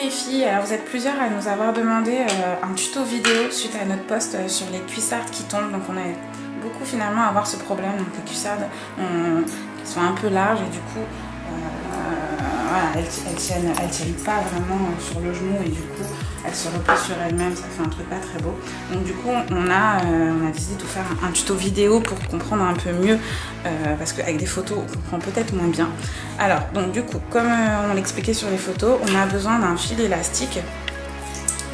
les filles, alors vous êtes plusieurs à nous avoir demandé un tuto vidéo suite à notre post sur les cuissardes qui tombent. Donc on a beaucoup finalement à avoir ce problème, donc les cuissardes qui sont un peu larges et du coup voilà, elles tiennent pas vraiment sur le genou et du coup elles se replient sur elles-mêmes, ça fait un truc pas très beau. Donc du coup on a décidé de faire un tuto vidéo pour comprendre un peu mieux parce qu'avec des photos on comprend peut-être moins bien. Alors donc du coup comme on l'expliquait sur les photos, on a besoin d'un fil élastique,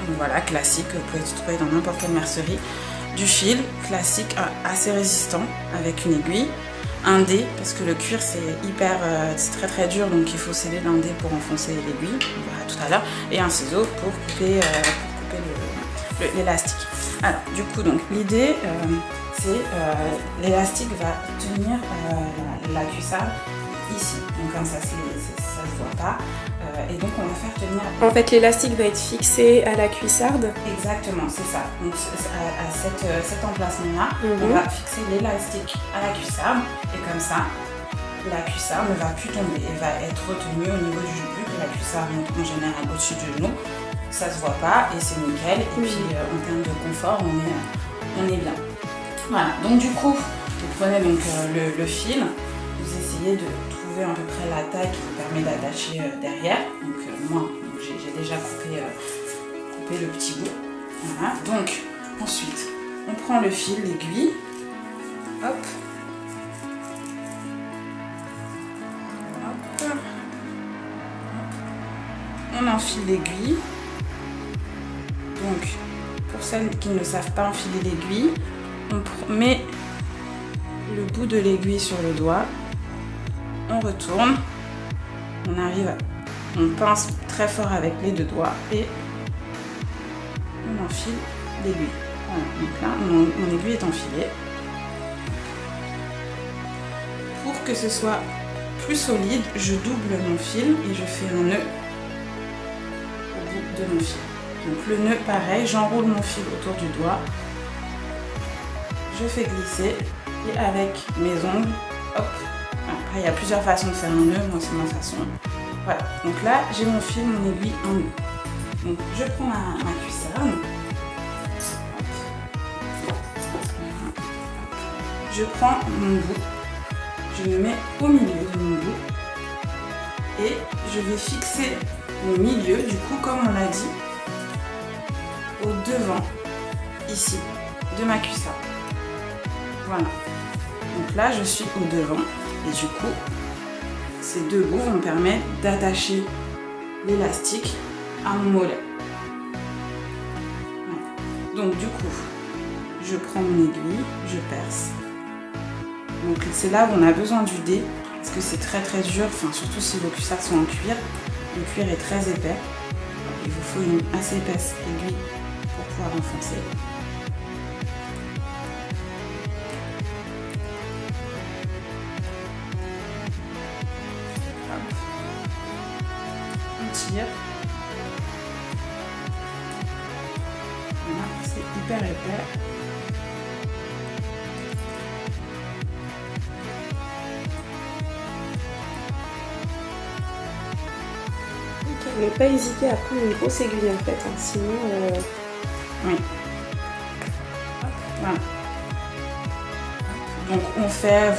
donc voilà, classique, vous pouvez le trouver dans n'importe quelle mercerie. Du fil classique assez résistant avec une aiguille, un dé parce que le cuir c'est c'est très dur, donc il faut sceller d'un dé pour enfoncer l'aiguille, on verra tout à l'heure, et un ciseau pour couper l'élastique. Alors du coup donc l'idée c'est l'élastique va tenir la cuissarde ici, donc comme ça ça se voit pas. Et donc on va faire tenir... En fait l'élastique va être fixé à la cuissarde. Exactement, c'est ça. Donc à cet emplacement-là, on va fixer l'élastique à la cuissarde et comme ça, la cuissarde ne va plus tomber et va être retenue au niveau du genou. La cuissarde monte en général au-dessus du genou, ça se voit pas et c'est nickel. Et puis en termes de confort, on est bien. Voilà, donc du coup, vous prenez donc le fil, vous essayez de trouver à peu près la taille qui vous permet d'attacher derrière. Donc moi, j'ai déjà coupé le petit bout. Voilà. Donc ensuite, on prend le fil, l'aiguille. Hop. Hop. On enfile l'aiguille. Donc, pour celles qui ne savent pas enfiler l'aiguille, on met le bout de l'aiguille sur le doigt. On retourne, on pince très fort avec les deux doigts et on enfile l'aiguille. Voilà, donc là mon aiguille est enfilée. Pour que ce soit plus solide, je double mon fil et je fais un nœud au bout de mon fil. Donc le nœud pareil, j'enroule mon fil autour du doigt, je fais glisser et avec mes ongles, hop. Après, il y a plusieurs façons de faire un nœud, moi c'est ma façon. Voilà, donc là j'ai mon fil, mon aiguille, un nœud. Donc je prends ma cuissarde, je prends mon bout, je me mets au milieu de mon bout et je vais fixer le milieu, du coup comme on l'a dit, au devant, ici, de ma cuissarde. Voilà, donc là je suis au devant. Et du coup, ces deux bouts vont me permettre d'attacher l'élastique à mon mollet. Voilà. Donc du coup, je prends mon aiguille, je perce. Donc c'est là où on a besoin du dé, parce que c'est très dur, enfin, surtout si vos cuissards sont en cuir. Le cuir est très épais. Il vous faut une assez épaisse aiguille pour pouvoir enfoncer. Tire. Voilà, c'est hyper épais. Ok, ne pas hésiter à prendre une grosse aiguille en fait, hein, sinon... Oui. Voilà. Donc on fait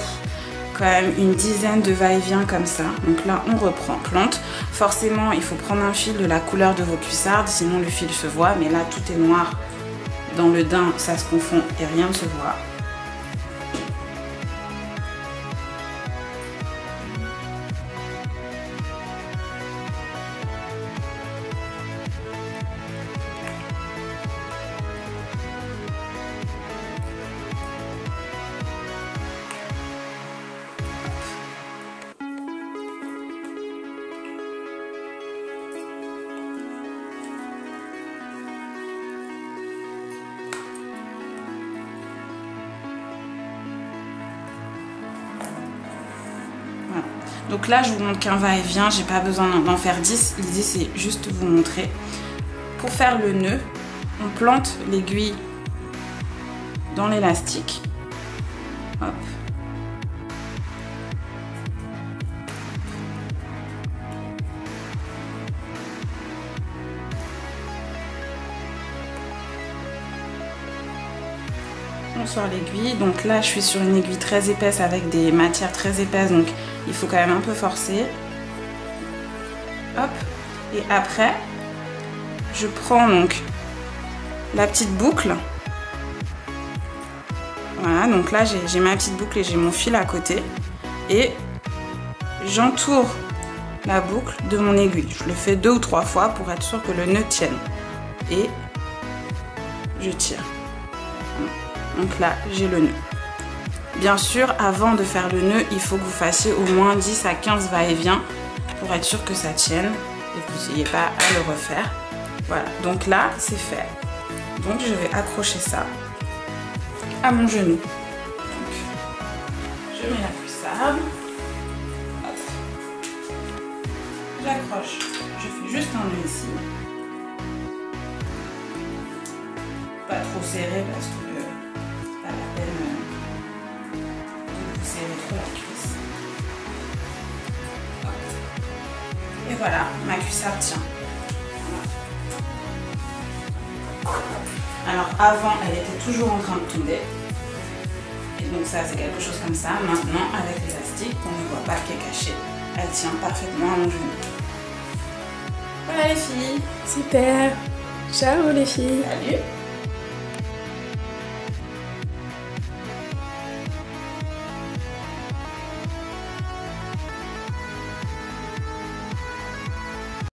quand même une dizaine de va-et-vient comme ça. Donc là on reprend, plante. Forcément il faut prendre un fil de la couleur de vos cuissardes, sinon le fil se voit, mais là tout est noir dans le daim, ça se confond et rien ne se voit. Donc là je vous montre qu'un va-et-vient, j'ai pas besoin d'en faire 10, l'idée c'est juste vous montrer. Pour faire le nœud, on plante l'aiguille dans l'élastique. Hop. on sort l'aiguille. Donc là, je suis sur une aiguille très épaisse avec des matières très épaisses, donc il faut quand même un peu forcer. Hop. Et après, je prends donc la petite boucle. Voilà, donc là, j'ai ma petite boucle et j'ai mon fil à côté. Et j'entoure la boucle de mon aiguille. Je le fais 2 ou 3 fois pour être sûr que le nœud tienne. Et je tire. Donc là, j'ai le nœud. Bien sûr, avant de faire le nœud, il faut que vous fassiez au moins 10 à 15 va-et-vient pour être sûr que ça tienne et que vous n'ayez pas à le refaire. Voilà, donc là, c'est fait. Donc je vais accrocher ça à mon genou. Donc, je mets la cuissarde. J'accroche. Je fais juste un nœud ici. Pas trop serré parce que c'est pas la peine de vous serrer trop la cuisse. Et voilà, ma cuissarde tient. Voilà. Alors avant, elle était toujours en train de tomber. Et donc ça, c'est quelque chose comme ça. Maintenant, avec l'élastique, qu'on ne voit pas qui est caché, elle tient parfaitement à mon genou. Voilà les filles. Super. Ciao les filles. Salut.